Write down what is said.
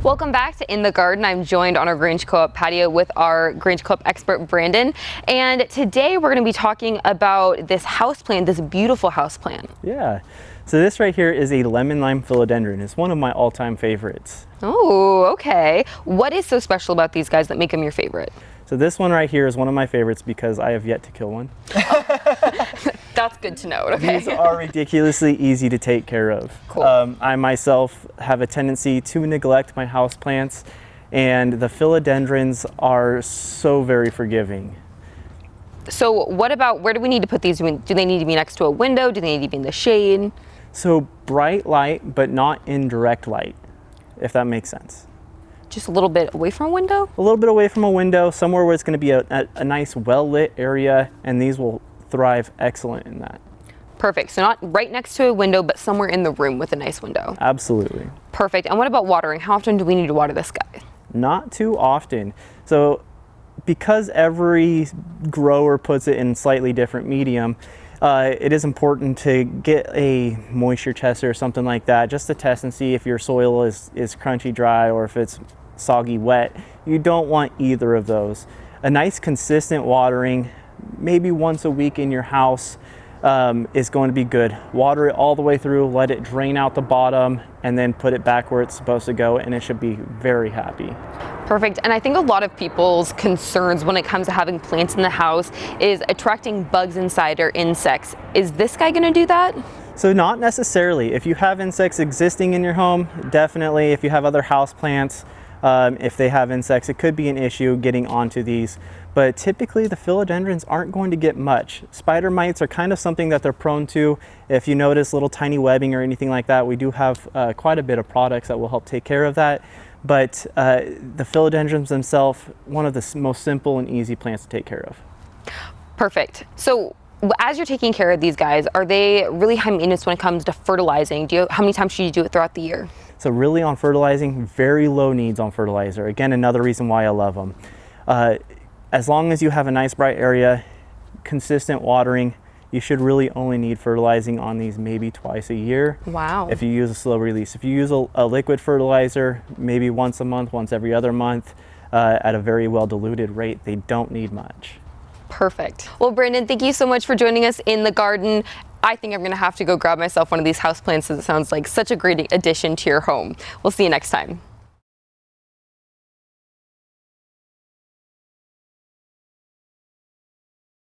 Welcome back to In the Garden. I'm joined on our Grange Co-op patio with our Grange Co-op expert, Brandon. And today we're going to be talking about this houseplant, this beautiful houseplant. Yeah. So this right here is a lemon lime philodendron. It's one of my all-time favorites. Oh, okay. What is so special about these guys that make them your favorite? So this one right here is one of my favorites because I have yet to kill one. That's good to know. Okay. These are ridiculously easy to take care of. Cool. I myself have a tendency to neglect my houseplants, and the philodendrons are so very forgiving. So what about, where do we need to put these? Do they need to be next to a window? Do they need to be in the shade? So bright light, but not in direct light, if that makes sense. Just a little bit away from a window? A little bit away from a window, somewhere where it's going to be a nice well-lit area, and these will thrive excellent in that. Perfect. So not right next to a window, but somewhere in the room with a nice window. Absolutely. Perfect. And what about watering? How often do we need to water this guy? Not too often. So because every grower puts it in slightly different medium, it is important to get a moisture tester or something like that just to test and see if your soil is crunchy dry or if it's soggy wet. You don't want either of those. A nice consistent watering, maybe once a week in your house, is going to be good. Water it all the way through, let it drain out the bottom, and then put it back where it's supposed to go, and it should be very happy. Perfect. And I think a lot of people's concerns when it comes to having plants in the house is attracting bugs inside or insects. Is this guy going to do that? So not necessarily. If you have insects existing in your home, definitely. If you have other house plants, if they have insects, it could be an issue getting onto these. But typically the philodendrons aren't going to get much. Spider mites are kind of something that they're prone to. If you notice little tiny webbing or anything like that, we do have quite a bit of products that will help take care of that. But the philodendrons themselves, one of the most simple and easy plants to take care of. Perfect. So as you're taking care of these guys, are they really high maintenance when it comes to fertilizing? How many times should you do it throughout the year? So really on fertilizing, very low needs on fertilizer. Again, another reason why I love them. As long as you have a nice bright area, consistent watering, you should really only need fertilizing on these maybe twice a year. Wow. If you use a slow release. If you use a liquid fertilizer, maybe once a month, once every other month, at a very well diluted rate, they don't need much. Perfect. Well, Brandon, thank you so much for joining us in the garden. I think I'm going to have to go grab myself one of these houseplants. It sounds like such a great addition to your home. We'll see you next time.